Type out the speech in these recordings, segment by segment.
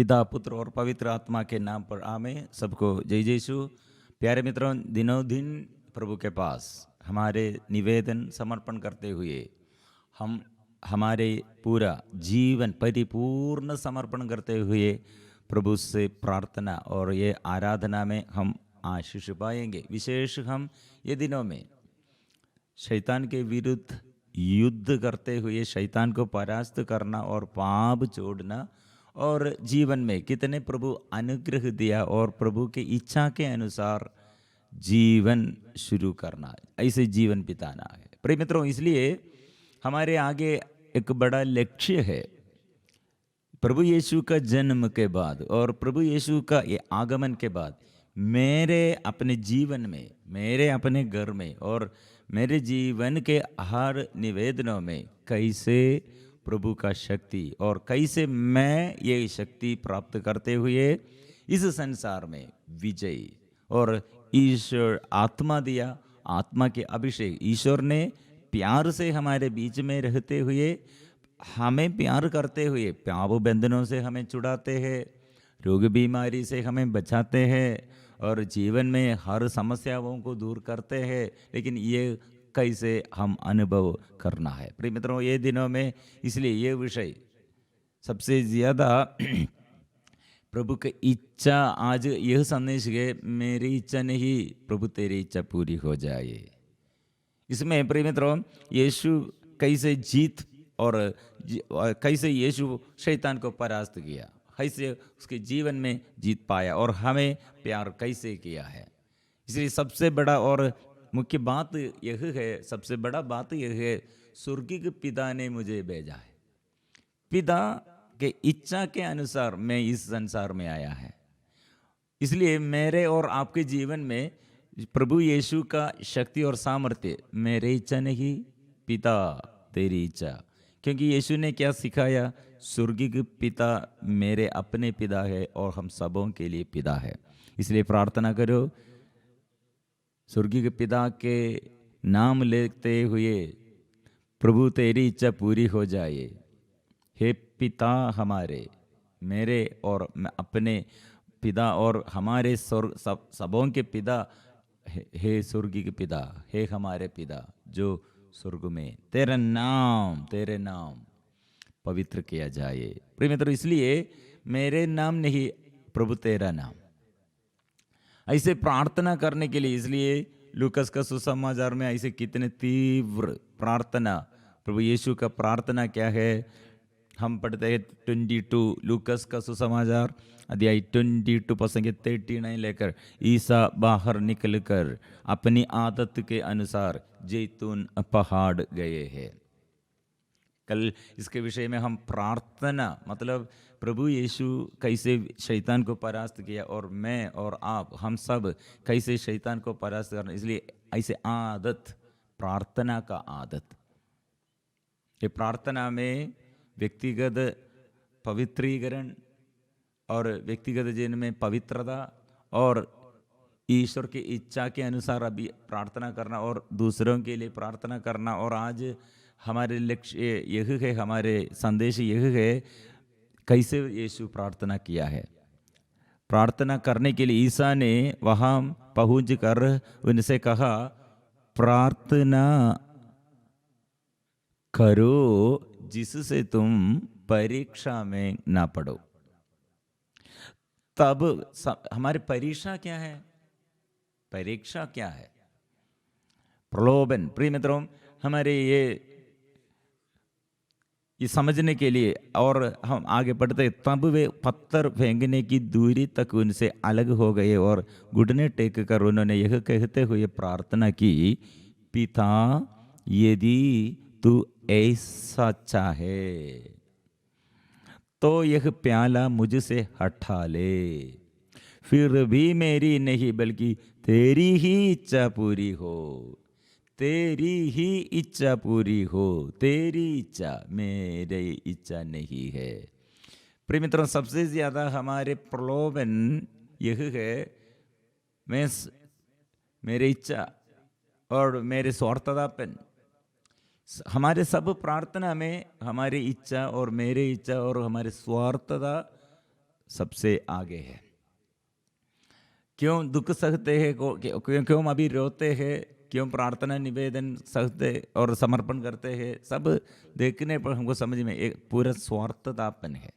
पिता पुत्र और पवित्र आत्मा के नाम पर आमें। सबको जय यीशु। प्यारे मित्रों, दिनों दिन प्रभु के पास हमारे निवेदन समर्पण करते हुए हम हमारे पूरा जीवन परिपूर्ण समर्पण करते हुए प्रभु से प्रार्थना और ये आराधना में हम आशीष पाएंगे। विशेष हम ये दिनों में शैतान के विरुद्ध युद्ध करते हुए शैतान को परास्त करना और पाप छोड़ना और जीवन में कितने प्रभु अनुग्रह दिया और प्रभु की इच्छा के अनुसार जीवन शुरू करना, ऐसे जीवन बिताना है। प्रिय मित्रों, इसलिए हमारे आगे एक बड़ा लक्ष्य है। प्रभु यीशु का जन्म के बाद और प्रभु यीशु का ये आगमन के बाद मेरे अपने जीवन में, मेरे अपने घर में और मेरे जीवन के हर निवेदनों में कैसे प्रभु का शक्ति और कैसे मैं ये शक्ति प्राप्त करते हुए इस संसार में विजय और ईश्वर आत्मा दिया, आत्मा के अभिषेक ईश्वर ने प्यार से हमारे बीच में रहते हुए हमें प्यार करते हुए पाप बंधनों से हमें छुड़ाते हैं, रोग बीमारी से हमें बचाते हैं और जीवन में हर समस्याओं को दूर करते हैं। लेकिन ये कैसे हम अनुभव करना है प्रिय मित्रों ये दिनों में, इसलिए ये विषय सबसे ज़्यादा प्रभु की इच्छा। आज यह संदेश है, मेरी इच्छा नहीं प्रभु तेरी इच्छा पूरी हो जाए। इसमें प्रिय मित्रों यीशु कैसे जीत और कैसे यीशु शैतान को परास्त किया, कैसे उसके जीवन में जीत पाया और हमें प्यार कैसे किया है। इसलिए सबसे बड़ा और मुख्य बात यह है, सबसे बड़ा बात यह है, स्वर्गीय पिता ने मुझे भेजा है। पिता के इच्छा के अनुसार मैं इस संसार में आया है। इसलिए मेरे और आपके जीवन में प्रभु यीशु का शक्ति और सामर्थ्य मेरे इच्छा नहीं, पिता तेरी इच्छा। क्योंकि यीशु ने क्या सिखाया, स्वर्गीय पिता मेरे अपने पिता है और हम सबों के लिए पिता है। इसलिए प्रार्थना करो, स्वर्गीय पिता के नाम लेते हुए प्रभु तेरी इच्छा पूरी हो जाए। हे पिता हमारे, मेरे और अपने पिता और हमारे सबों के पिता, हे स्वर्गीय पिता, हे हमारे पिता जो स्वर्ग में, तेरे नाम पवित्र किया जाए। प्रिय मित्रों, इसलिए मेरे नाम नहीं प्रभु तेरा नाम, ऐसे प्रार्थना करने के लिए। इसलिए लूकस का सुसमाचार में ऐसे कितने तीव्र प्रार्थना, प्रभु यीशु का प्रार्थना क्या है हम पढ़ते हैं 22 लूकस का सुसमाचार अध्याय 22 पसंग 39 लेकर, ईसा बाहर निकलकर अपनी आदत के अनुसार जैतून पहाड़ गए हैं। कल इसके विषय में हम प्रार्थना मतलब प्रभु यीशु कैसे शैतान को परास्त किया और मैं और आप हम सब कैसे शैतान को परास्त करना। इसलिए ऐसे आदत, प्रार्थना का आदत, ये प्रार्थना में व्यक्तिगत पवित्रीकरण और व्यक्तिगत जीवन में पवित्रता और ईश्वर की इच्छा के अनुसार अभी प्रार्थना करना और दूसरों के लिए प्रार्थना करना। और आज हमारे लक्ष्य यह है, हमारे संदेश यह है, कैसे यीशु प्रार्थना किया है। प्रार्थना करने के लिए ईसा ने वहाँ पहुँच कर उनसे कहा, प्रार्थना करो जिससे तुम परीक्षा में ना पड़ो। तब हमारी परीक्षा क्या है, परीक्षा क्या है, प्रलोभन। प्रिय मित्रों, हमारे ये समझने के लिए और हम आगे बढ़ते, तब वे पत्थर फेंकने की दूरी तक उनसे अलग हो गए और घुटने टेक कर उन्होंने यह कहते हुए प्रार्थना की, पिता यदि तू ऐसा चाहे तो यह प्याला मुझसे हटा ले, फिर भी मेरी नहीं बल्कि तेरी ही इच्छा पूरी हो, तेरी ही इच्छा पूरी हो, तेरी इच्छा, मेरी इच्छा नहीं है। प्रिय मित्रों, सबसे ज्यादा हमारे प्रलोभन यह है, मेरी इच्छा और मेरे स्वार्थतापन। हमारे सब प्रार्थना में हमारी इच्छा और मेरी इच्छा और हमारे स्वार्थता सबसे आगे है। क्यों दुख सहते हैं, क्यों क्यों अभी रोते हैं, क्यों प्रार्थना निवेदन सहते और समर्पण करते हैं, सब देखने पर हमको समझ में एक पूरा स्वार्थतापन है।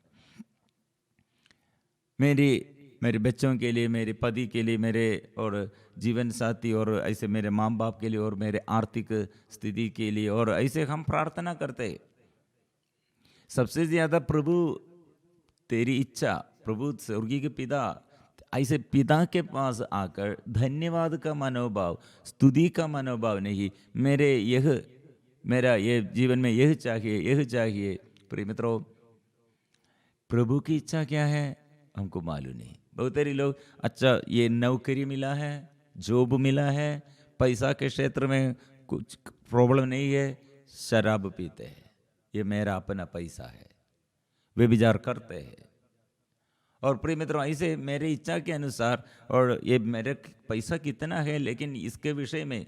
मेरे बच्चों के लिए, मेरे पति के लिए, मेरे और जीवन साथी और ऐसे मेरे माँ बाप के लिए और मेरे आर्थिक स्थिति के लिए, और ऐसे हम प्रार्थना करते हैं। सबसे ज्यादा प्रभु तेरी इच्छा, प्रभु स्वर्गीय के पिता, ऐसे पिता के पास आकर धन्यवाद का मनोभाव, स्तुति का मनोभाव नहीं, मेरा ये जीवन में यह चाहिए, यह चाहिए। प्रिय मित्रों, प्रभु की इच्छा क्या है हमको मालूम नहीं। बहुत सारे लोग, अच्छा ये नौकरी मिला है, जॉब मिला है, पैसा के क्षेत्र में कुछ प्रॉब्लम नहीं है, शराब पीते हैं, ये मेरा अपना पैसा है, वे विचार करते हैं। और प्रिय मित्रों, ऐसे मेरी इच्छा के अनुसार, और ये मेरे पैसा कितना है, लेकिन इसके विषय में,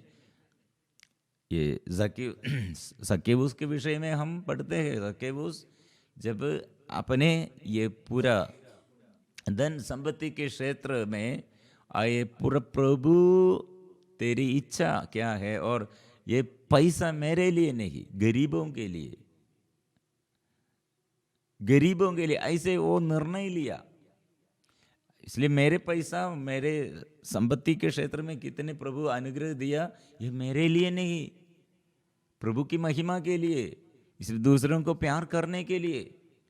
ये जक्केबूस के विषय में हम पढ़ते हैं। जक्केबूस जब अपने ये पूरा धन संपत्ति के क्षेत्र में आए, पूरा प्रभु तेरी इच्छा क्या है, और ये पैसा मेरे लिए नहीं, गरीबों के लिए, गरीबों के लिए, ऐसे वो निर्णय लिया। इसलिए मेरे पैसा, मेरे संपत्ति के क्षेत्र में कितने प्रभु अनुग्रह दिया, ये मेरे लिए नहीं, प्रभु की महिमा के लिए, इसलिए दूसरों को प्यार करने के लिए।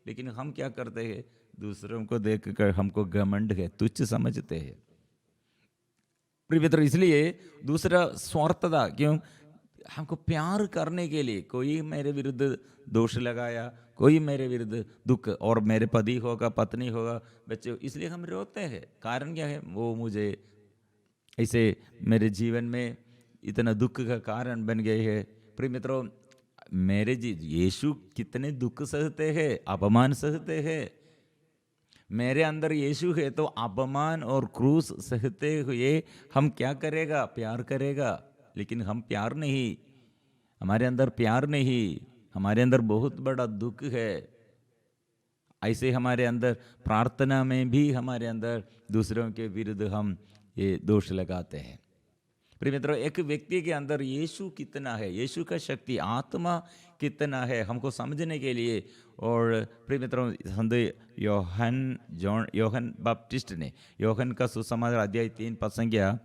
लेकिन हम क्या करते हैं, दूसरों को देखकर हमको घमंड है, तुच्छ समझते हैं। प्रिय मित्र, इसलिए दूसरा स्वार्थता, क्यों, हमको प्यार करने के लिए कोई मेरे विरुद्ध दोष लगाया, कोई मेरे विरुद्ध दुख, और मेरे पति होगा, पत्नी होगा, बच्चे, इसलिए हम रोते हैं। कारण क्या है, वो मुझे ऐसे मेरे जीवन में इतना दुख का कारण बन गए हैं। प्रिय मित्रों, यीशु कितने दुख सहते हैं, अपमान सहते हैं। मेरे अंदर यीशु है तो अपमान और क्रूस सहते हुए हम क्या करेगा, प्यार करेगा। लेकिन हम प्यार नहीं, हमारे अंदर प्यार नहीं, हमारे अंदर बहुत बड़ा दुख है। ऐसे हमारे अंदर प्रार्थना में भी हमारे अंदर दूसरों के विरुद्ध हम ये दोष लगाते हैं। प्रिय मित्रों, एक व्यक्ति के अंदर यीशु कितना है, यीशु का शक्ति, आत्मा कितना है, हमको समझने के लिए। और प्रिय मित्रों, योहन बपटिस्ट ने, योहन का सुसमाचार अध्याय 3 पद संख्या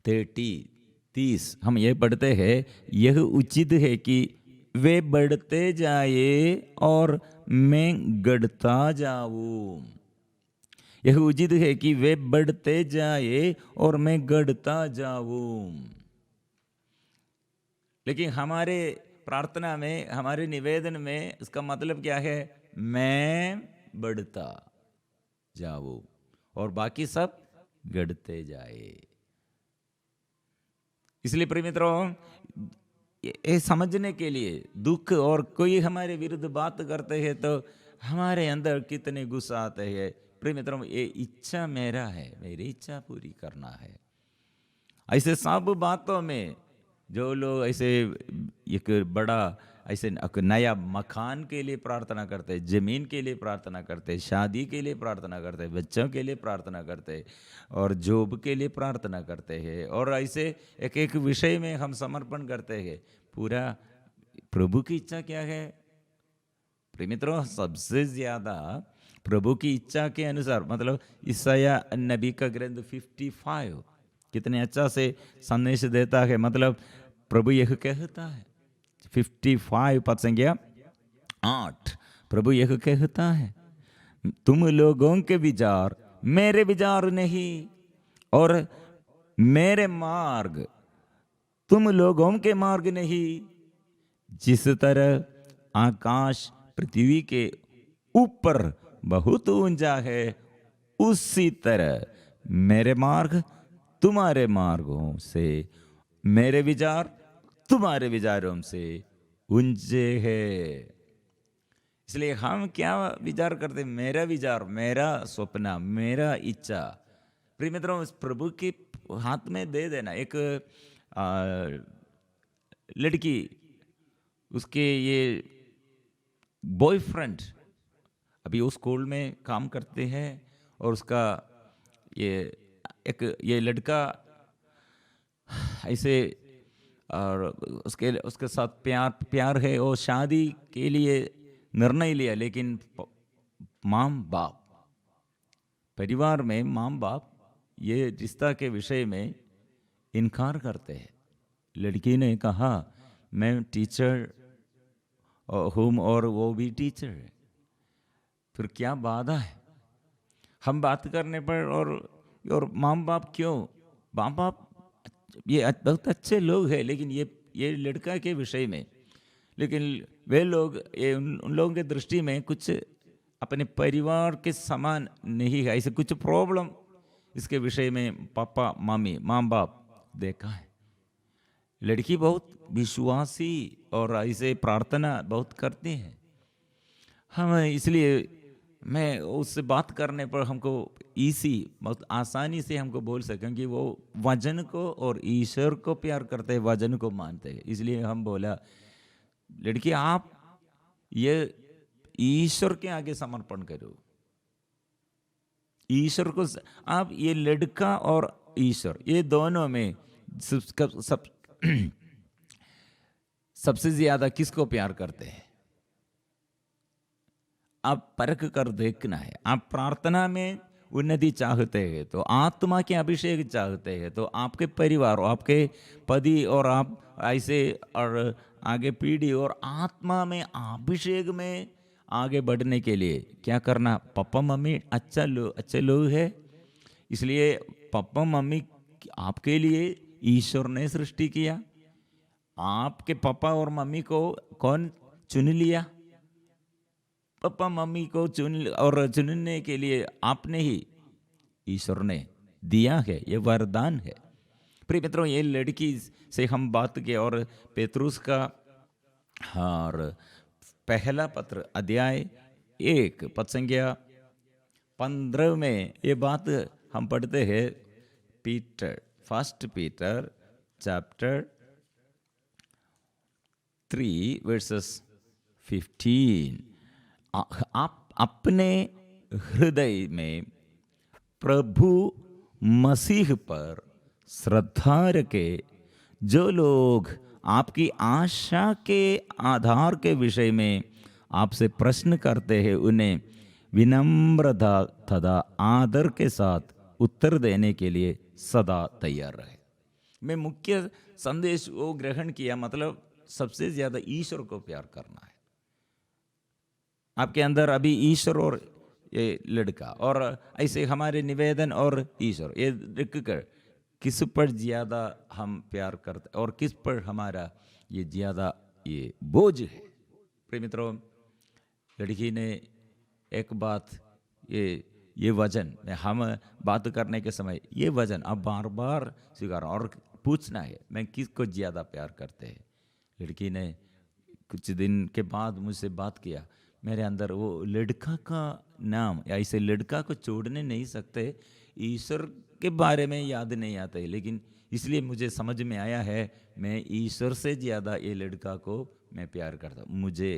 30 हम ये पढ़ते हैं, यह उचित है कि वे बढ़ते जाए और मैं गढ़ता जाऊं। यह उचित है कि वे बढ़ते जाए और मैं गढ़ता जाऊं। लेकिन हमारे प्रार्थना में, हमारे निवेदन में इसका मतलब क्या है, मैं बढ़ता जाऊं और बाकी सब गढ़ते जाए। इसलिए प्रिय मित्रों, ये समझने के लिए, दुख और कोई हमारे विरुद्ध बात करते हैं तो हमारे अंदर कितने गुस्सा आते हैं। प्रिय मित्रों, ये इच्छा मेरा है, मेरी इच्छा पूरी करना है। ऐसे सब बातों में जो लोग ऐसे एक बड़ा ऐसे नया मकान के लिए प्रार्थना करते हैं, जमीन के लिए प्रार्थना करते हैं, शादी के लिए प्रार्थना करते हैं, बच्चों के लिए प्रार्थना करते हैं, और जॉब के लिए प्रार्थना करते हैं, और ऐसे एक एक विषय में हम समर्पण करते हैं। पूरा प्रभु की इच्छा क्या है? प्रिय मित्रों, सबसे ज्यादा प्रभु की इच्छा के अनुसार, मतलब यशायाह नबी का ग्रंथ 55 कितने अच्छा से संदेश देता है। मतलब प्रभु यह कहता है, 55 पद संख्या 8, प्रभु यह कहता है, तुम लोगों के विचार मेरे विचार नहीं, और मेरे मार्ग तुम लोगों के मार्ग नहीं। जिस तरह आकाश पृथ्वी के ऊपर बहुत ऊंचा है, उसी तरह मेरे मार्ग तुम्हारे मार्गों से, मेरे विचार तुम्हारे विचारों से ऊंचे है। इसलिए हम क्या विचार करते, मेरा विचार, मेरा सपना, मेरा इच्छा, प्रिय मित्रों, उस प्रभु के हाथ में दे देना। एक लड़की, उसके ये बॉयफ्रेंड अभी वो स्कूल में काम करते हैं और उसका ये ये लड़का ऐसे, और उसके साथ प्यार प्यार है और शादी के लिए निर्णय लिया, लेकिन माँ बाप, परिवार में माँ बाप ये रिश्ता के विषय में इनकार करते हैं। लड़की ने कहा मैं टीचर हूँ और वो भी टीचर है, फिर क्या बाधा है हम बात करने पर? और माँ बाप क्यों, माँ बाप ये बहुत अच्छे लोग हैं, लेकिन ये लड़का के विषय में, लेकिन वे लोग उन लोगों के दृष्टि में कुछ अपने परिवार के समान नहीं है, ऐसे कुछ प्रॉब्लम इसके विषय में पापा मम्मी माँ बाप देखा है। लड़की बहुत विश्वासी और ऐसे प्रार्थना बहुत करती है। हम इसलिए मैं उससे बात करने पर हमको बहुत आसानी से हमको बोल सकें, क्योंकि वो वचन को और ईश्वर को प्यार करते हैं, वचन को मानते हैं। इसलिए हम बोला लड़की आप ये ईश्वर के आगे समर्पण करो, ईश्वर को आप, ये लड़का और ईश्वर ये दोनों में सबसे ज्यादा किसको प्यार करते हैं? आप परख कर देखना है। आप प्रार्थना में उन्नति चाहते हैं तो, आत्मा के अभिषेक चाहते हैं तो, आपके परिवार और आपके पति और आप ऐसे और आगे पीढ़ी और आत्मा में अभिषेक में आगे बढ़ने के लिए क्या करना? पापा मम्मी अच्छे लोग हैं, इसलिए पापा मम्मी आपके लिए ईश्वर ने सृष्टि किया। आपके पापा और मम्मी को कौन चुन लिया? पापा मम्मी को चुनने के लिए आपने ही, ईश्वर ने दिया है, ये वरदान है। प्रिय मित्रों, ये लड़की से हम बात किए और पेतरुस का और पहला पत्र अध्याय 1 पद संख्या 15 में ये बात हम पढ़ते हैं। First Peter chapter 3 versus 15। आप अपने हृदय में प्रभु मसीह पर श्रद्धा रखे, जो लोग आपकी आशा के आधार के विषय में आपसे प्रश्न करते हैं, उन्हें विनम्रता तथा आदर के साथ उत्तर देने के लिए सदा तैयार रहे। मैं मुख्य संदेश वो ग्रहण किया, मतलब सबसे ज्यादा ईश्वर को प्यार करना है। आपके अंदर अभी ईश्वर और ये लड़का और ऐसे हमारे निवेदन और ईश्वर ये देख कर किस पर ज्यादा हम प्यार करते और किस पर हमारा ये ज्यादा ये बोझ है। प्रिय मित्रों, लड़की ने एक बात, ये वचन हम बात करने के समय ये वचन अब बार बार स्वीकार और पूछना है, मैं किसको ज्यादा प्यार करते हैं। लड़की ने कुछ दिन के बाद मुझसे बात किया, मेरे अंदर वो लड़का का नाम, या इसे लड़का को छोड़ने नहीं सकते, ईश्वर के बारे में याद नहीं आता है, लेकिन इसलिए मुझे समझ में आया है मैं ईश्वर से ज़्यादा ये लड़का को मैं प्यार करता हूँ। मुझे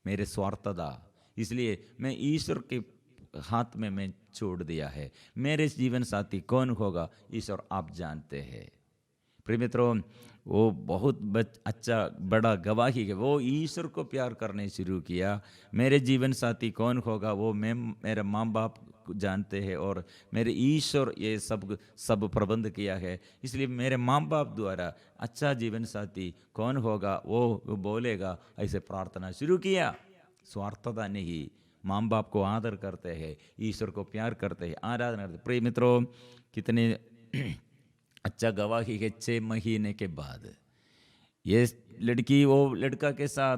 मेरे स्वार्थता, इसलिए मैं ईश्वर के हाथ में मैं छोड़ दिया है। मेरे जीवन साथी कौन होगा ईश्वर आप जानते हैं। प्रिय मित्रों, वो बहुत अच्छा बड़ा गवाही है, वो ईश्वर को प्यार करने शुरू किया। मेरे जीवन साथी कौन होगा वो मैं, मेरे माँ बाप जानते हैं और मेरे ईश्वर ये सब प्रबंध किया है, इसलिए मेरे माँ बाप द्वारा अच्छा जीवन साथी कौन होगा वो बोलेगा। ऐसे प्रार्थना शुरू किया, स्वार्थता नहीं, माँ बाप को आदर करते हैं, ईश्वर को प्यार करते हैं, आराधना करते हैं। प्रिय मित्रों, कितने अच्छा गवाही है। 6 महीने के बाद ये लड़की वो लड़का के साथ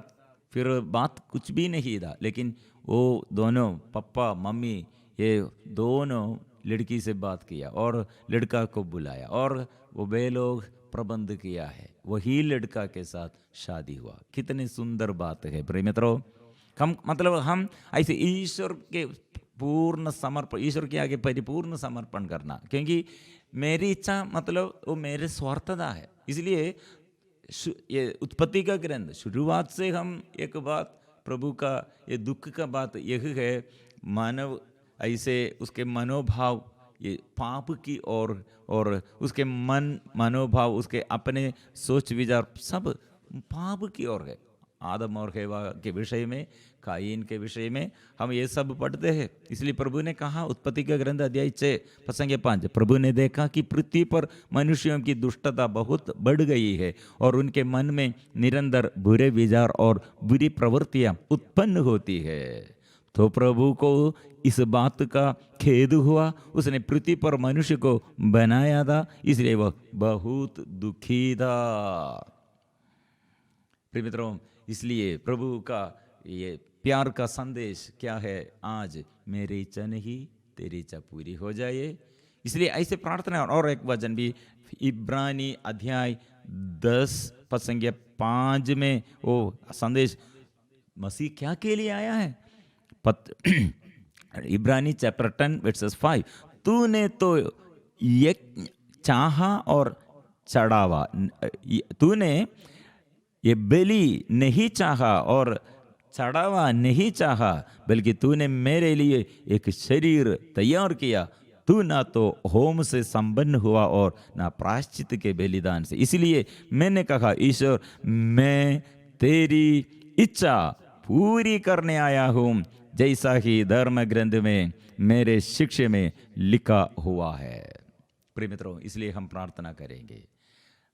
फिर बात कुछ भी नहीं था, लेकिन वो दोनों पापा मम्मी ये दोनों लड़की से बात किया और लड़का को बुलाया और वो वे लोग प्रबंध किया है, वही लड़का के साथ शादी हुआ। कितनी सुंदर बात है प्रिय मित्रों। हम ऐसे ईश्वर के पूर्ण समर्पण, ईश्वर के आगे परिपूर्ण समर्पण करना, क्योंकि मेरी इच्छा मतलब वो मेरे स्वार्थता है। इसलिए ये उत्पत्ति का ग्रंथ शुरुआत से हम एक बात प्रभु का ये दुख का बात यह है, मानव ऐसे उसके मनोभाव ये पाप की और उसके मनोभाव, उसके अपने सोच विचार सब पाप की ओर है। आदम और हेवा के विषय में, कायीन के विषय में हम ये सब पढ़ते हैं। इसलिए प्रभु ने कहा, उत्पत्ति का ग्रंथ अध्याय 6 प्रसंग 5, प्रभु ने देखा कि पृथ्वी पर मनुष्यों की दुष्टता बहुत बढ़ गई है और उनके मन में निरंतर बुरे विचार और बुरी प्रवृत्तियां उत्पन्न होती है। तो प्रभु को इस बात का खेद हुआ, उसने पृथ्वी पर मनुष्य को बनाया था, इसलिए वह बहुत दुखी था। प्रिय मित्रों, इसलिए प्रभु का ये प्यार का संदेश क्या है? आज मेरी इच्छा नहीं तेरी इच्छा पूरी हो जाए। इसलिए ऐसे प्रार्थना। और एक वचन भी इब्रानी अध्याय 10 प्रसंग 5 में वो संदेश मसीह क्या के लिए आया है? इब्रानी चैप्टर 10 वर्सेस 5, तूने तो ये चाहा और चढ़ावा, तूने ये बलि नहीं चाहा और चढ़ावा नहीं चाहा, बल्कि तूने मेरे लिए एक शरीर तैयार किया। तू ना तो होम से संपन्न हुआ और ना प्रायश्चित के बलिदान से। इसलिए मैंने कहा, ईश्वर मैं तेरी इच्छा पूरी करने आया हूँ, जैसा ही धर्म ग्रंथ में मेरे शिक्षा में लिखा हुआ है। प्रिय मित्रों, इसलिए हम प्रार्थना करेंगे।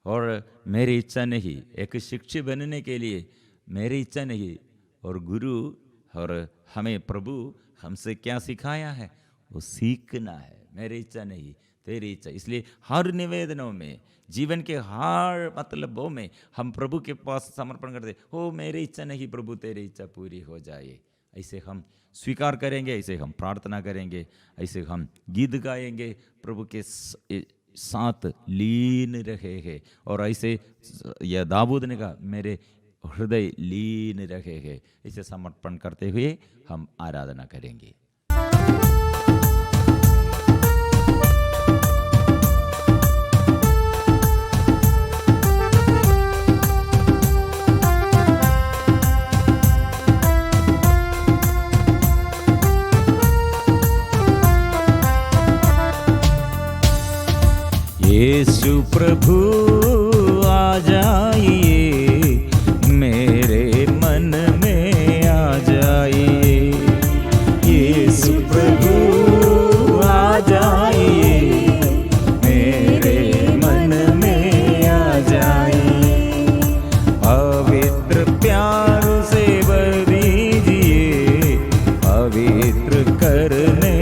और मेरी इच्छा नहीं, एक शिक्षक बनने के लिए मेरी इच्छा नहीं, और गुरु और हमें प्रभु हमसे क्या सिखाया है वो सीखना है। मेरी इच्छा नहीं तेरी इच्छा। इसलिए हर निवेदनों में, जीवन के हर मतलबों में हम प्रभु के पास समर्पण करते, हो मेरी इच्छा नहीं प्रभु तेरी इच्छा पूरी हो जाए। ऐसे हम स्वीकार करेंगे, ऐसे हम प्रार्थना करेंगे, ऐसे हम गीत गाएंगे, प्रभु के साथ लीन रहे हैं। और ऐसे यह दाऊद ने कहा, मेरे हृदय लीन रहे हैं। इसे समर्पण करते हुए हम आराधना करेंगे। यीशु प्रभु आ जाइए, मेरे मन में आ जाइए। यीशु प्रभु आ जाइए, मेरे मन में आ जाइए। पवित्र प्यार से भर दीजिए, पवित्र करने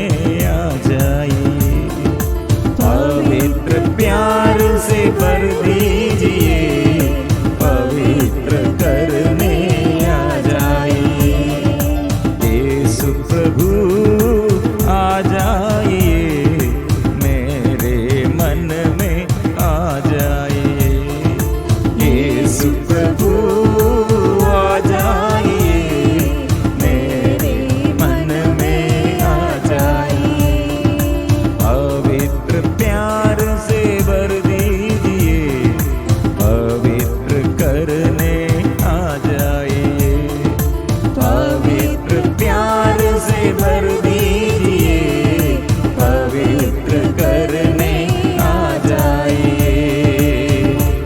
आ जाइए। पवित्र प्यार से भर दीजिए, पवित्र करने आ जाइए। यीशु प्रभु आ जाइए, मेरे मन में आ जाइए। यीशु प्रभु आ जाइए, मेरे मन में आ जाइए। पवित्र प्यार से भर दीजिए, पवित्र करने आ जाइए। पवित्र प्यार से भर दीजिए, पवित्र करने आ जाइए।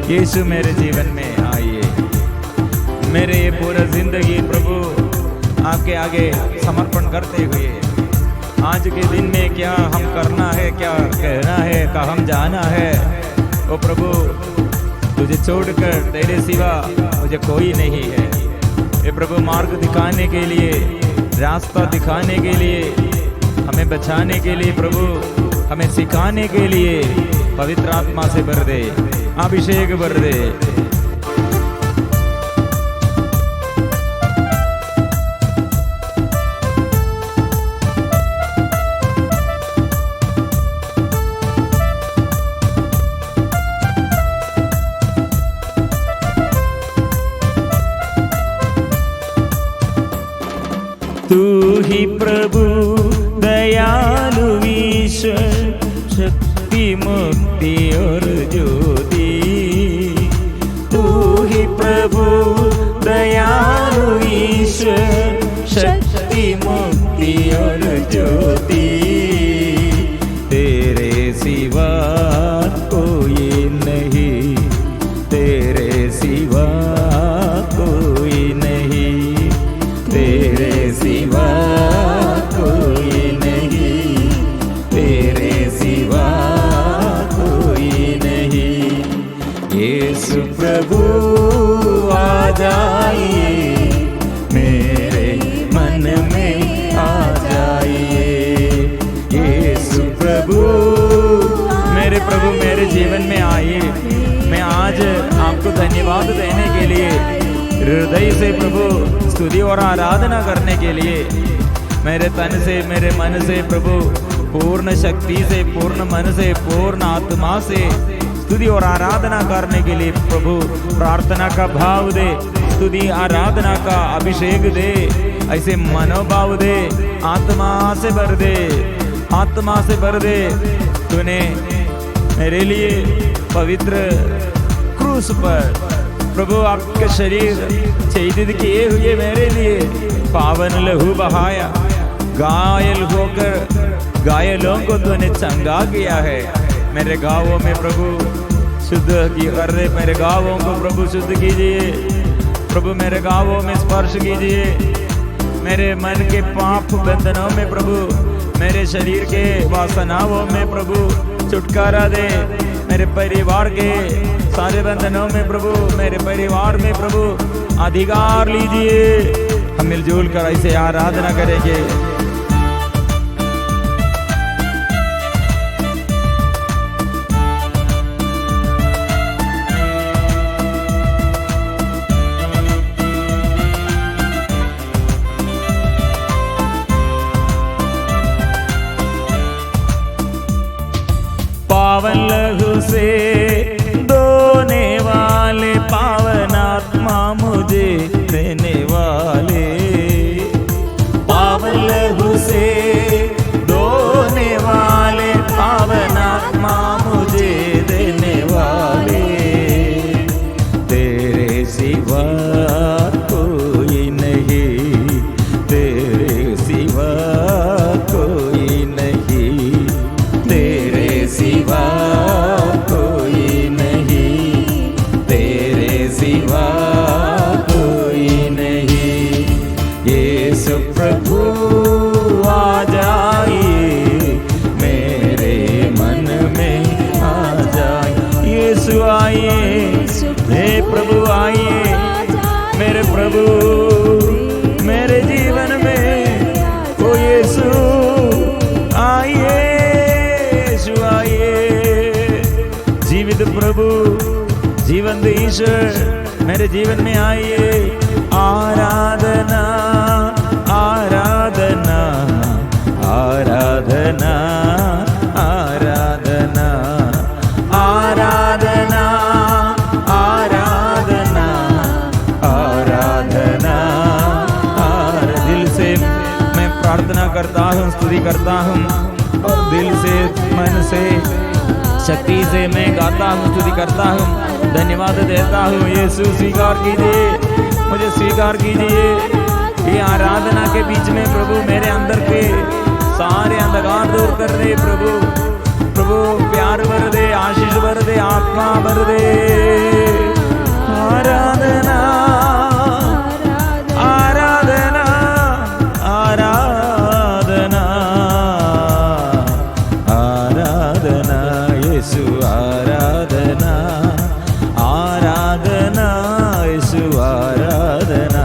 यीशु मेरे जीवन में आइए। मेरे ये पूरा जिंदगी प्रभु आपके आगे समर्पण करते हुए, आज के दिन में क्या हम करना है, क्या कहना है, कहाँ हम जाना है, ओ प्रभु तुझे छोड़कर तेरे सिवा मुझे कोई नहीं है। ये प्रभु मार्ग दिखाने के लिए, रास्ता दिखाने के लिए, हमें बचाने के लिए, प्रभु हमें सिखाने के लिए पवित्र आत्मा से भर दे, अभिषेक भर दे। तू ही प्रभु दयालु ईश्वर, शक्ति मुक्ति और ज्योति। तू ही प्रभु दयालु ईश्वर, शक्ति मुक्ति और ज्योति, तेरे सिवा कोई नहीं, तेरे सिवा कोई नहीं, तेरे सिवा कोई नहीं, तेरे सिवा कोई नहीं। यीशु प्रभु आ जाइए, मेरे मन में आ जाइए। यीशु प्रभु मेरे जीवन में आइए। मैं आज आपको धन्यवाद देने के लिए, हृदय से प्रभु स्तुति और आराधना करने के लिए, मेरे तन से मेरे मन से प्रभु पूर्ण शक्ति से, पूर्ण मन से, पूर्ण आत्मा से स्तुति और आराधना करने के लिए प्रभु प्रार्थना का भाव दे, स्तुति आराधना का अभिषेक दे, ऐसे मनोभाव दे, आत्मा से भर दे, आत्मा से भर दे। तूने मेरे लिए पवित्र क्रूस पर प्रभु आपके शरीर छेदित किए हुए मेरे लिए पावन लहू बहाया, घायल होकर घायलों को तूने चंगा किया है। मेरे गाँवों में प्रभु शुद्ध की कर दे, मेरे गाँवों को प्रभु शुद्ध कीजिए प्रभु, मेरे गाँवों में स्पर्श कीजिए, मेरे मन के पाप बंधनों में प्रभु, मेरे शरीर के वासनाओं में प्रभु छुटकारा दे, मेरे परिवार के सारे बंधनों में प्रभु, मेरे परिवार में प्रभु अधिकार लीजिए। हम मिलजुल कर ऐसे आराधना करेंगे। पावन लहू से धोने वाले, पावन आत्मा मुझे देने वाले, पावन लहू से धोने वाले, पावन आत्मा मुझे देने वाले, तेरे सिवा कोई नहीं, तेरे सिवा कोई नहीं, तेरे सिवा कोई नहीं, तेरे सिवा कोई नहीं। यीशु प्रभु आ जाइए, मेरे मन में आ जाइए। यीशु आइए, हे प्रभु आइए, मेरे प्रभु मेरे जीवन में, ओ यीशु आइए, जीवित प्रभु जीवंत ईश्वर मेरे जीवन में आइए। आराधना आराधना आराधना आराधना आराधना आराधना आराधना। दिल से मैं प्रार्थना करता हूँ, स्तुति करता हूँ, और दिल से मन से शक्ति से मैं गाता हूँ, स्तुति करता हूँ, धन्यवाद देता हूँ। यीशु स्वीकार कीजिए, मुझे स्वीकार कीजिए। ये आराधना के बीच में प्रभु मेरे अंदर के सारे अंधकार दूर कर दे प्रभु, प्रभु प्यार भर दे, आशीष भर दे, आत्मा भर दे। आराधना आराधना आराधना आराधना, यीशु आराधना आराधना, यीशु आराधना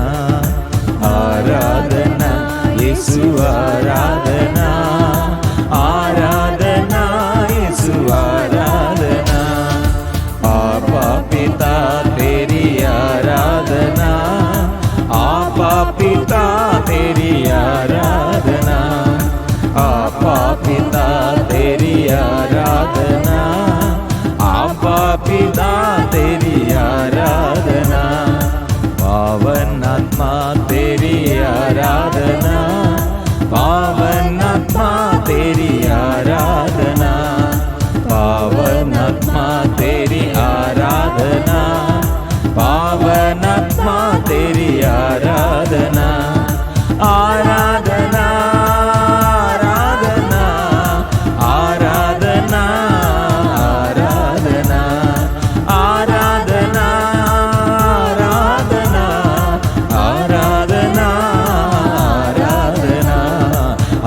आराधना, यीशु आराधना आराधना, यीशु आराधना। आपा पिता तेरी आराधना, आपा पिता तेरी आराधना, आपा पिता तेरी आराधना, आपा पिता तेरी आराधना। पावन आत्मा तेरी आराधना, पावन आत्मा तेरी आराधना, पावन आत्मा तेरी आराधना, पावन आत्मा तेरी आराधना आराधना आराधना आराधना आराधना आराधना आराधना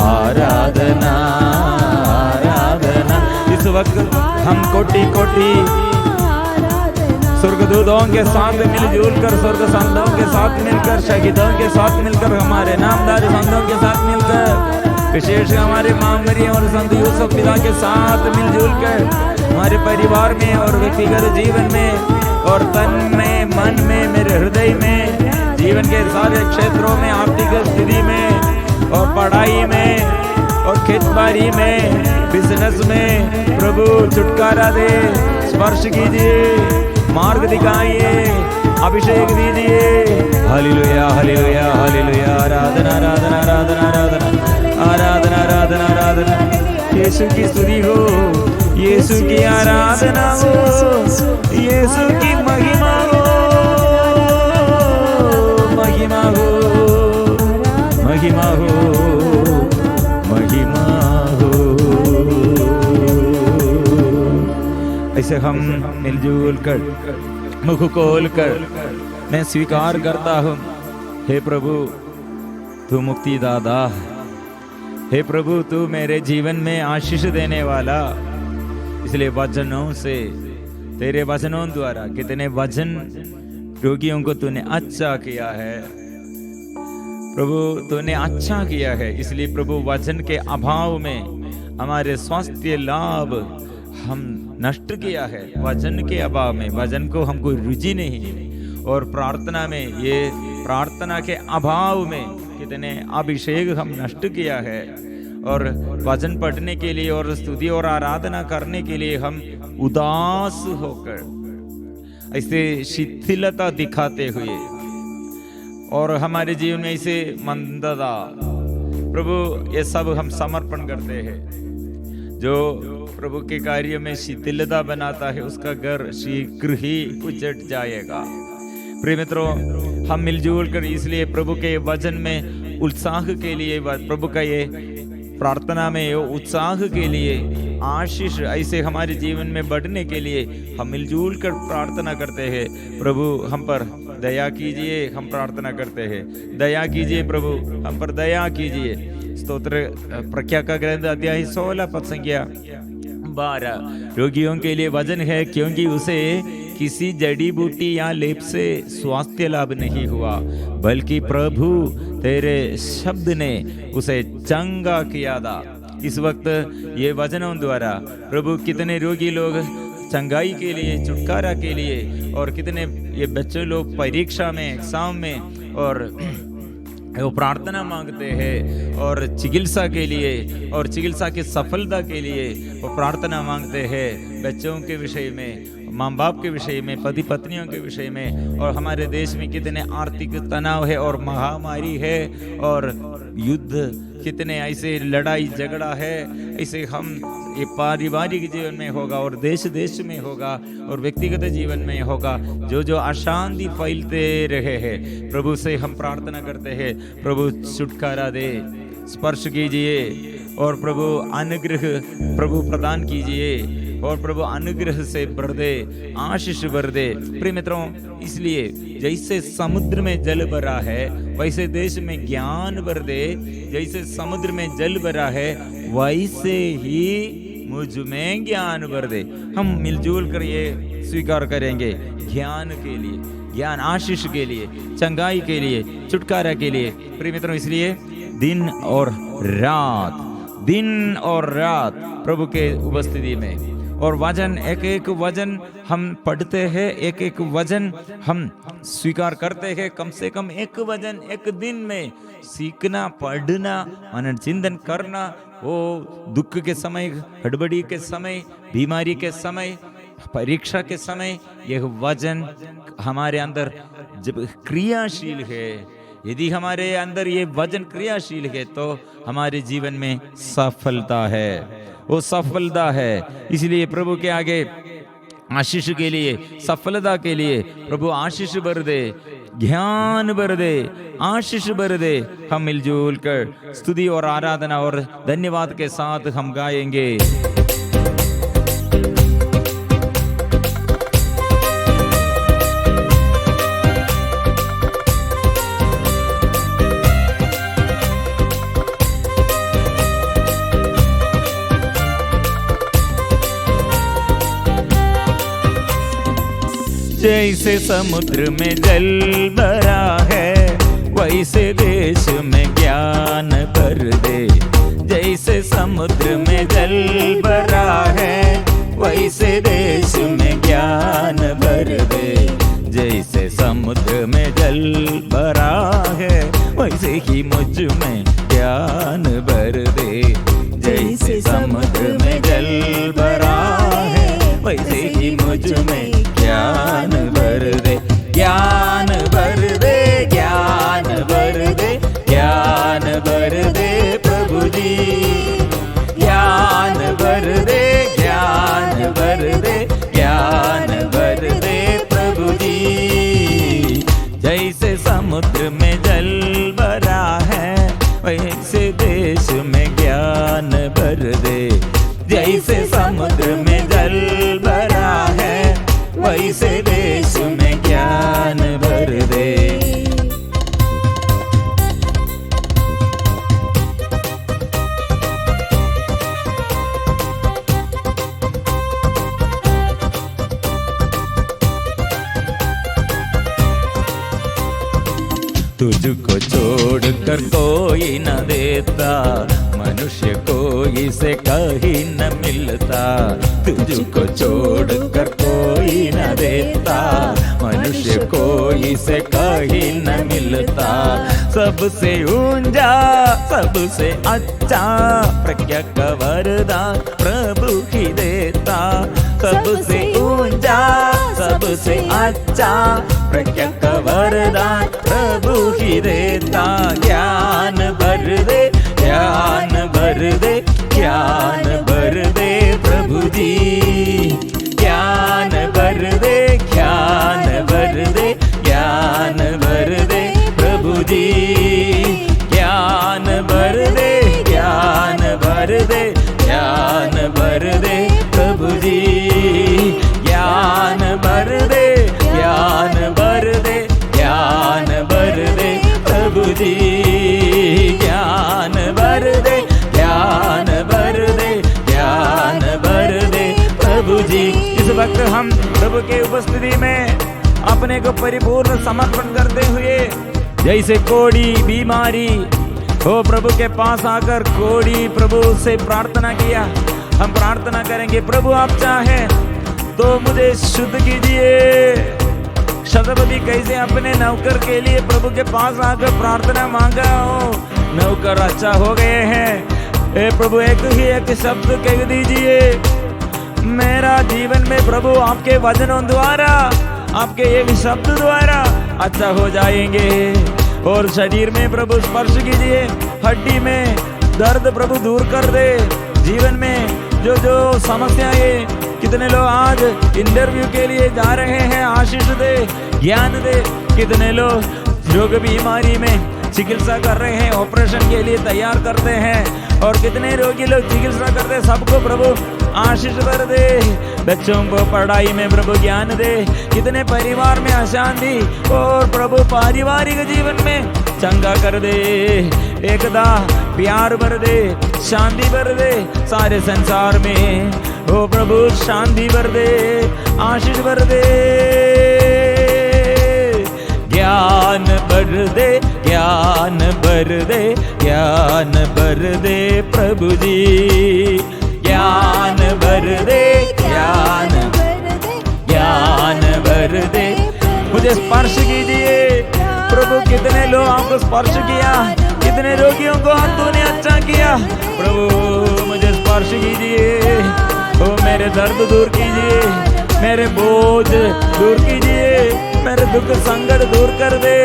आराधना आराधना। इस वक्त हम कोटि कोटि स्वर्गदूतों के साथ मिलजुल कर, स्वर्ग संतों के साथ मिलकर, शहीदों के साथ मिलकर, हमारे नामदार संतों के साथ मिलकर, विशेष हमारे मां मरियम और संत यूसुफ पिता के साथ मिलजुल कर, हमारे परिवार में और व्यक्तिगत जीवन में और तन में, मन में, मेरे हृदय में, जीवन के सारे क्षेत्रों में, आर्थिक स्थिति में और पढ़ाई में और खेतबाड़ी में, बिजनेस में, प्रभु छुटकारा दे, स्पर्श कीजिए, मार्ग दिखाइए, अभिषेक दीजिए। Hallelujah hallelujah hallelujah. आराधना आराधना आराधना आराधना आराधना आराधना आराधना। यीशु की स्तुति हो, यीशु की आराधना हो, यीशु की महिमा हो, महिमा हो, महिमा हो, महिमा हो। ऐसे हम मिलजुल कर, मुख खोल कर मैं स्वीकार करता हूँ, हे प्रभु तू मुक्ति दाता, हे प्रभु तू मेरे जीवन में आशीष देने वाला। इसलिए वचनों से, तेरे वचनों द्वारा कितने वचन रोगियों को तूने अच्छा किया है प्रभु, तूने अच्छा किया है। इसलिए प्रभु वचन के अभाव में हमारे स्वास्थ्य लाभ हम नष्ट किया है, वचन के अभाव में, वचन को हमको रुचि नहीं, और प्रार्थना में, ये प्रार्थना के अभाव में कितने अभिषेक हम नष्ट किया है। और वचन पढ़ने के लिए और स्तुति और आराधना करने के लिए हम उदास होकर ऐसे शिथिलता दिखाते हुए और हमारे जीवन में ऐसे मंदता, प्रभु ये सब हम समर्पण करते हैं। जो प्रभु के कार्य में शिथिलता बनाता है उसका घर शीघ्र ही उजड़ जाएगा। प्रिय मित्रों, हम मिलजुल कर इसलिए प्रभु के वचन में उत्साह के लिए, प्रभु का ये प्रार्थना में उत्साह के लिए, आशीष ऐसे हमारे जीवन में बढ़ने के लिए हम मिलजुल कर प्रार्थना करते हैं। प्रभु हम पर दया कीजिए, हम प्रार्थना करते हैं, दया कीजिए प्रभु, हम पर दया कीजिए। स्तोत्र प्रख्या का ग्रंथ अध्याय 16 पद संख्या 12। रोगियों के लिए वचन है, क्योंकि उसे किसी जड़ी बूटी या लेप से स्वास्थ्य लाभ नहीं हुआ, बल्कि प्रभु तेरे शब्द ने उसे चंगा किया था। इस वक्त ये वचनों द्वारा प्रभु कितने रोगी लोग चंगाई के लिए, छुटकारा के लिए, और कितने ये बच्चे लोग परीक्षा में, एग्जाम में और वो प्रार्थना मांगते हैं, और चिकित्सा के लिए और चिकित्सा की सफलता के लिए वो प्रार्थना मांगते हैं। बच्चों के विषय में, माँ बाप के विषय में, पति पत्नियों के विषय में, और हमारे देश में कितने आर्थिक तनाव है और महामारी है और युद्ध, कितने ऐसे लड़ाई झगड़ा है। ऐसे हम ये पारिवारिक जीवन में होगा और देश देश में होगा और व्यक्तिगत जीवन में होगा, जो अशांति फैलते रहे हैं, प्रभु से हम प्रार्थना करते हैं, प्रभु छुटकारा दे, स्पर्श कीजिए और प्रभु अनुग्रह प्रभु प्रदान कीजिए, और प्रभु अनुग्रह से भर दे, आशीष भर दे। प्रिय मित्रों, इसलिए जैसे समुद्र में जल भरा है वैसे देश में ज्ञान भर दे, जैसे समुद्र में जल भरा है वैसे ही मुझ में ज्ञान भर दे। हम मिलजुल कर ये स्वीकार करेंगे, ज्ञान के लिए, ज्ञान आशीष के लिए, चंगाई के लिए, छुटकारा के लिए। प्रिय मित्रों, इसलिए दिन और रात प्रभु के उपस्थिति में, और वचन, एक एक वचन हम पढ़ते हैं, एक एक वचन हम स्वीकार करते हैं। कम से कम एक वचन एक दिन में सीखना, पढ़ना, मनन चिंतन करना। वो दुख के समय, हड़बड़ी के समय, बीमारी के समय, परीक्षा के समय यह वचन हमारे अंदर जब क्रियाशील है, यदि हमारे अंदर ये वचन क्रियाशील है तो हमारे जीवन में सफलता है, वो सफलता है। इसलिए प्रभु के आगे आशीष के लिए, सफलता के लिए प्रभु आशीष भर दे, ज्ञान भर दे, आशीष भर दे। हम मिलजुल कर स्तुति और आराधना और धन्यवाद के साथ हम गाएंगे। जैसे समुद्र में जल भरा है, वैसे देश में ज्ञान भर दे। जैसे समुद्र में जल भरा है, वैसे देश में ज्ञान भर दे। जैसे समुद्र में जल भरा है, वैसे ही मुझ में ज्ञान भर दे। जैसे समुद्र में जल भरा है, वैसे ही मुझ में ज्ञान भर दे। ज्ञान भर दे, ज्ञान भर दे, ज्ञान भर दे प्रभु जी। ज्ञान भर दे, ज्ञान भर दे, ज्ञान भर दे प्रभु जी। जैसे समुद्र में जल भरा है, वैसे देश में ज्ञान भर दे। जैसे समुद्र में जल भरा है, वैसे देश में ज्ञान भर दे। तुझको छोड़कर कोई न देता, मनुष्य को इसे कहीं न मिलता। तुझको छोड़कर कोई न देता, मनुष्य को इसे कहीं न मिलता। सबसे ऊंचा, सबसे अच्छा प्रज्ञा का वरदान प्रभु ही देता। सबसे ऊंचा, सबसे अच्छा प्रज्ञा का वरदान प्रभु ही देता। ज्ञान भर दे, ज्ञान भर दे, ज्ञान भर दे प्रभु जी। ज्ञान भर दे, ज्ञान भर दे, ज्ञान भर दे प्रभु जी। ज्ञान भर दे, ज्ञान भर दे, ज्ञान भर दे प्रभु जी। ज्ञान भर दे, ज्ञान भर दे, ज्ञान भर दे प्रभु जी। ज्ञान भर दे, ज्ञान भर दे, ज्ञान भर दे प्रभु जी। इस वक्त हम प्रभु के उपस्थिति में अपने को परिपूर्ण समर्पण करते हुए, जैसे कोढ़ी बीमारी हो प्रभु के पास आकर कोढ़ी प्रभु से प्रार्थना किया, हम प्रार्थना करेंगे। प्रभु आप चाहे तो मुझे शुद्ध कीजिए। शतपति कैसे अपने नौकर के लिए प्रभु के पास आकर प्रार्थना मांगा हो, नौकर अच्छा हो गए हैं। ए प्रभु एक ही एक शब्द कह दीजिए, मेरा जीवन में प्रभु आपके वचनों द्वारा, आपके एक शब्द द्वारा अच्छा हो जाएंगे। और शरीर में प्रभु स्पर्श कीजिए, हड्डी में दर्द प्रभु दूर कर दे। जीवन में जो जो समस्याएं, कितने लोग आज इंटरव्यू के लिए जा रहे हैं, आशीष दे, ज्ञान दे। कितने लोग रोग बीमारी में चिकित्सा कर रहे हैं, ऑपरेशन के लिए तैयार करते हैं। और कितने रोगी लोग चिकित्सा करते हैं, सबको प्रभु आशीष भर दे। बच्चों को पढ़ाई में प्रभु ज्ञान दे। कितने परिवार में अशांति और प्रभु पारिवारिक जीवन में चंगा कर दे। एकता प्यार भर दे, शांति भर दे सारे संसार में। ओ प्रभु शांति भर दे, आशीष भर दे। ज्ञान भर दे, ज्ञान भर दे, ज्ञान भर दे प्रभु जी। ज्ञान भर दे, ज्ञान ज्ञान भर दे। मुझे स्पर्श कीजिए प्रभु। कितने लोग आपको स्पर्श किया, कितने रोगियों को तूने अच्छा किया। प्रभु मुझे स्पर्श कीजिए, ओ मेरे दर्द दूर कीजिए, मेरे बोझ दूर कीजिए, मेरे दुख संकट दूर कर दे।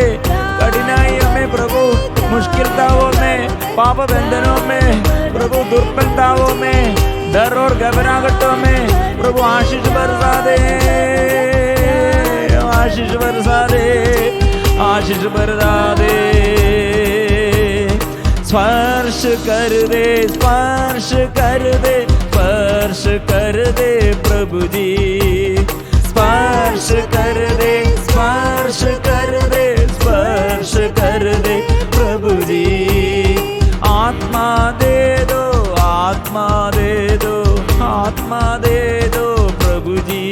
कठिनाइयों में प्रभु, मुश्किलताओं में, पाप बंधनों में प्रभु, दुर्बलताओं में, डर और घबराहटों में प्रभु आशीष बरसा दे, आशीष बरसा दे, आशीष बरसा दे। स्पर्श कर दे, स्पर्श कर दे, स्पर्श कर दे प्रभु जी। स्पर्श कर दे, स्पर्श कर दे, स्पर्श कर दे प्रभु जी। आत्मा दे दो, आत्मा दे दो, आत्मा दे दो प्रभु जी।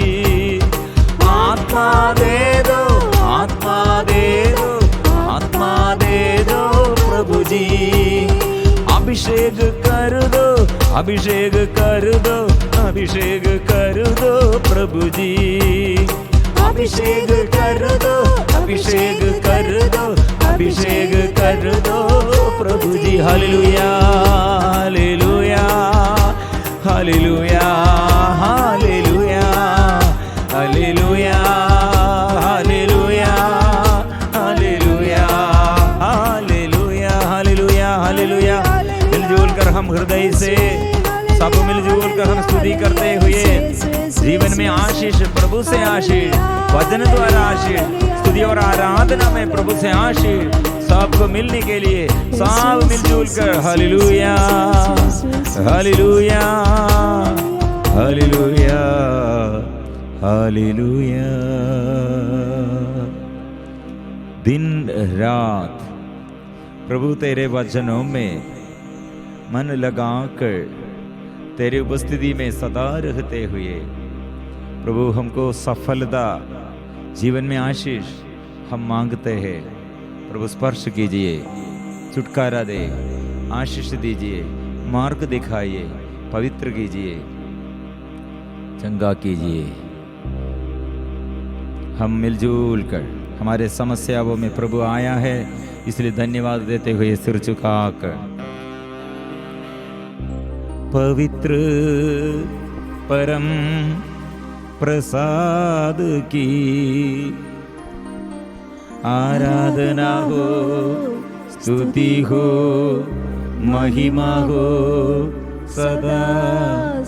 आत्मा दे दो, आत्मा दे दो, आत्मा दे दो प्रभु जी। अभिषेक कर दो, अभिषेक कर दो, अभिषेक कर दो प्रभु जी। अभिषेक कर दो, अभिषेक कर दो, अभिषेक कर दो प्रभु जी। Hallelujah, hallelujah, hallelujah, hallelujah, hallelujah, hallelujah, hallelujah, hallelujah, hallelujah, hallelujah. मिलजुल कर हम हृदय से सब मिलजुल कर हम स्तुति करते हुए जीवन में आशीष, प्रभु से आशीष, वचन द्वारा आशीष, स्तुति और आराधना में प्रभु से आशीष सबको मिलने के लिए सब मिलजुल कर हालेलुया, हालेलुया, हालेलुया, हालेलुया। दिन रात प्रभु तेरे वचनों में मन लगाकर तेरी उपस्थिति में सदा रहते हुए प्रभु हमको सफलता, जीवन में आशीष हम मांगते हैं। प्रभु स्पर्श कीजिए, छुटकारा दे, आशीष दीजिए, मार्ग दिखाइए, पवित्र कीजिए, चंगा कीजिए। हम मिलजुल कर हमारे समस्याओं में प्रभु आया है, इसलिए धन्यवाद देते हुए सिर झुकाकर पवित्र परम प्रसाद की आराधना हो, स्तुति हो, महिमा हो सदा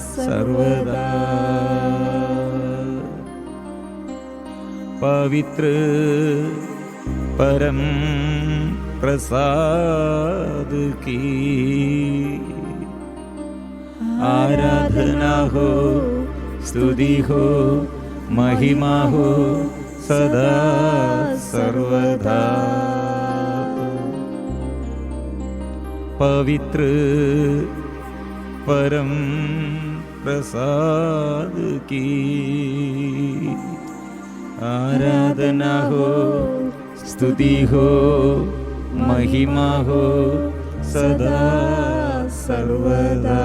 सर्वदा। पवित्र परम प्रसाद की आराधना हो, स्तुति हो, महिमा हो सदा सर्वदा। पवित्र परम प्रसाद की आराधना हो, स्तुति हो, महिमा हो सदा सर्वदा।